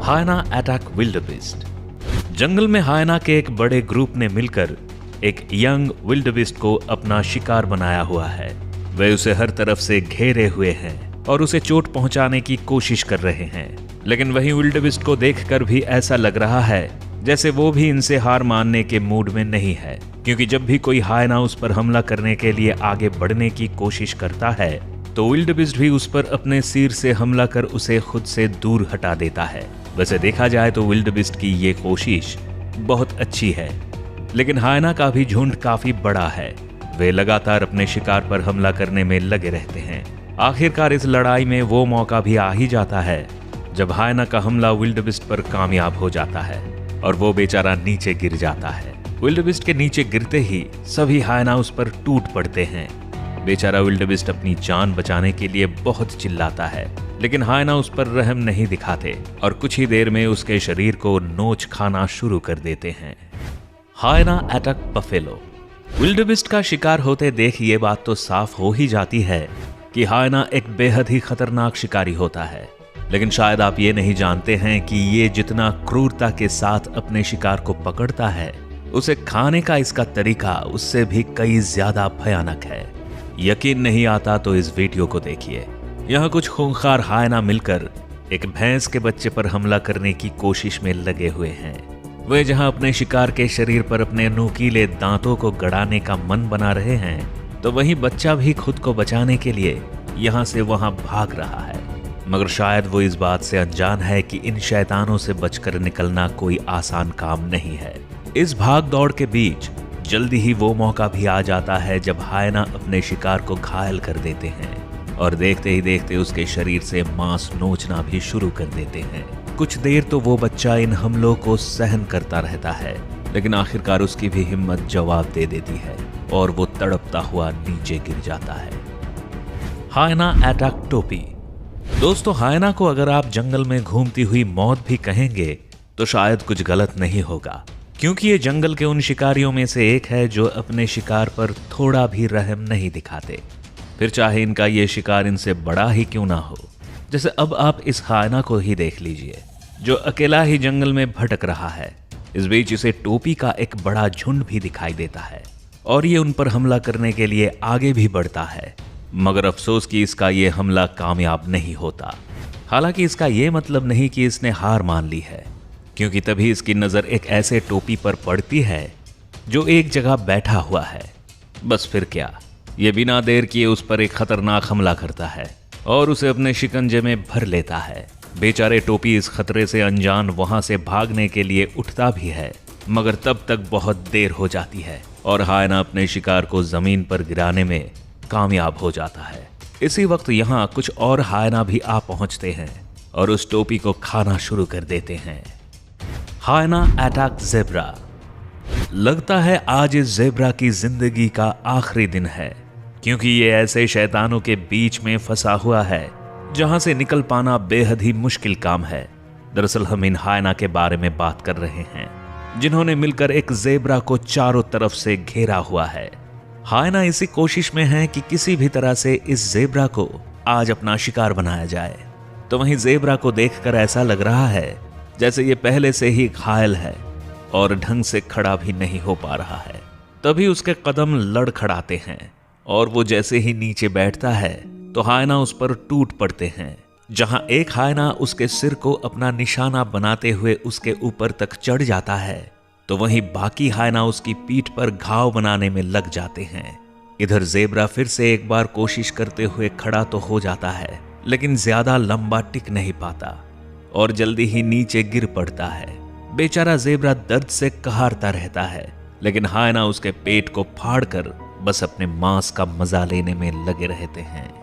हायना अटैक विल्डबीस्ट। जंगल में हायना के एक बड़े ग्रुप ने मिलकर एक यंग विल्डबीस्ट को अपना शिकार बनाया हुआ है। वे उसे हर तरफ से घेरे हुए हैं और उसे चोट पहुंचाने की कोशिश कर रहे हैं। लेकिन वहीं विल्डबीस्ट को देखकर भी ऐसा लग रहा है जैसे वो भी इनसे हार मानने के मूड में नहीं है, क्योंकि जब भी कोई हायना उस पर हमला करने के लिए आगे बढ़ने की कोशिश करता है तो विल्डबीस्ट भी उस पर अपने सिर से हमला कर उसे खुद से दूर हटा देता है। वैसे देखा जाए तो विल्डबीस्ट की ये कोशिश बहुत अच्छी है, लेकिन हायना का भी झुंड काफी बड़ा है। वे लगातार अपने शिकार पर हमला करने में लगे रहते हैं। आखिरकार इस लड़ाई में वो मौका भी आ ही जाता है जब हायना का हमला विल्डबीस्ट पर कामयाब हो जाता है और वो बेचारा नीचे गिर जाता है। विल्डबीस्ट के नीचे गिरते ही सभी हायना उस पर टूट पड़ते हैं। बेचारा विल्डबीस्ट अपनी जान बचाने के लिए बहुत चिल्लाता है, लेकिन हायना उस पर रहम नहीं दिखाते और कुछ ही देर में उसके शरीर को नोच खाना शुरू कर देते हैं। हायना अटैक बफेलो। विल्डबीस्ट का शिकार होते देख ये बात तो साफ हो ही जाती है कि हायना एक बेहद ही खतरनाक शिकारी होता है, लेकिन शायद आप ये नहीं जानते हैं कि ये जितना क्रूरता के साथ अपने शिकार को पकड़ता है, उसे खाने का इसका तरीका उससे भी कई ज्यादा भयानक है। यकीन नहीं आता तो इस वीडियो को देखिए। यहाँ कुछ खूंखार हायना मिलकर एक भैंस के बच्चे पर हमला करने की कोशिश में लगे हुए हैं। वे जहाँ अपने शिकार के शरीर पर अपने नुकीले दांतों को गड़ाने का मन बना रहे हैं, तो वहीं बच्चा भी खुद को बचाने के लिए यहाँ से वहां भाग रहा है। मगर शायद वो इस बात से अनजान है कि इन शैतानों से बचकर निकलना कोई आसान काम नहीं है। इस भाग दौड़ के बीच जल्दी ही वो मौका भी आ जाता है जब हायना अपने शिकार को घायल कर देते हैं और देखते ही देखते उसके शरीर से मांस नोचना भी शुरू कर देते हैं। कुछ देर तो वो बच्चा इन हमलों को सहन करता रहता है, लेकिन आखिरकार उसकी भी हिम्मत जवाब दे देती है और वो तड़पता हुआ नीचे गिर जाता है। हायना अटैक टोपी। दोस्तों, हायना को अगर आप जंगल में घूमती हुई मौत भी कहेंगे तो शायद कुछ गलत नहीं होगा, क्योंकि ये जंगल के उन शिकारियों में से एक है जो अपने शिकार पर थोड़ा भी रहम नहीं दिखाते, फिर चाहे इनका ये शिकार इनसे बड़ा ही क्यों ना हो। जैसे अब आप इस हायना को ही देख लीजिए, जो अकेला ही जंगल में भटक रहा है। इस बीच इसे टोपी का एक बड़ा झुंड भी दिखाई देता है और ये उन पर हमला करने के लिए आगे भी बढ़ता है, मगर अफसोस कि इसका ये हमला कामयाब नहीं होता। हालांकि इसका ये मतलब नहीं कि इसने हार मान ली है, क्योंकि तभी इसकी नजर एक ऐसे टोपी पर पड़ती है जो एक जगह बैठा हुआ है। बस फिर क्या, ये बिना देर किए उस पर एक खतरनाक हमला करता है और उसे अपने शिकंजे में भर लेता है। बेचारे टोपी इस खतरे से अनजान वहां से भागने के लिए उठता भी है, मगर तब तक बहुत देर हो जाती है और हायना अपने शिकार को जमीन पर गिराने में कामयाब हो जाता है। इसी वक्त यहाँ कुछ और हायना भी आ पहुंचते हैं और उस टोपी को खाना शुरू कर देते हैं। हायना अटैक ज़ेब्रा। लगता है आज इस ज़ेब्रा की जिंदगी का आखिरी दिन है, क्योंकि ये ऐसे शैतानों के बीच में फंसा हुआ है जहां से निकल पाना बेहद ही मुश्किल काम है। दरअसल हम इन हायना के बारे में बात कर रहे हैं, जिन्होंने मिलकर एक ज़ेब्रा को चारों तरफ से घेरा हुआ है। हायना इसी कोशिश में है कि किसी भी तरह से इस ज़ेब्रा को आज अपना शिकार बनाया जाए। तो वहीं ज़ेब्रा को देखकर ऐसा लग रहा है जैसे ये पहले से ही घायल है और ढंग से खड़ा भी नहीं हो पा रहा है। तभी उसके कदम लड़खड़ाते हैं और वो जैसे ही नीचे बैठता है तो हायना उस पर टूट पड़ते हैं। जहां एक हायना उसके सिर को अपना निशाना बनाते हुए उसके ऊपर तक चढ़ जाता है, तो वहीं बाकी हायना उसकी पीठ पर घाव बनाने में लग जाते हैं। इधर ज़ेब्रा फिर से एक बार कोशिश करते हुए खड़ा तो हो जाता है, लेकिन ज्यादा लंबा टिक नहीं पाता और जल्दी ही नीचे गिर पड़ता है। बेचारा ज़ेब्रा दर्द से कहारता रहता है, लेकिन हायना उसके पेट को फाड़कर बस अपने मांस का मजा लेने में लगे रहते हैं।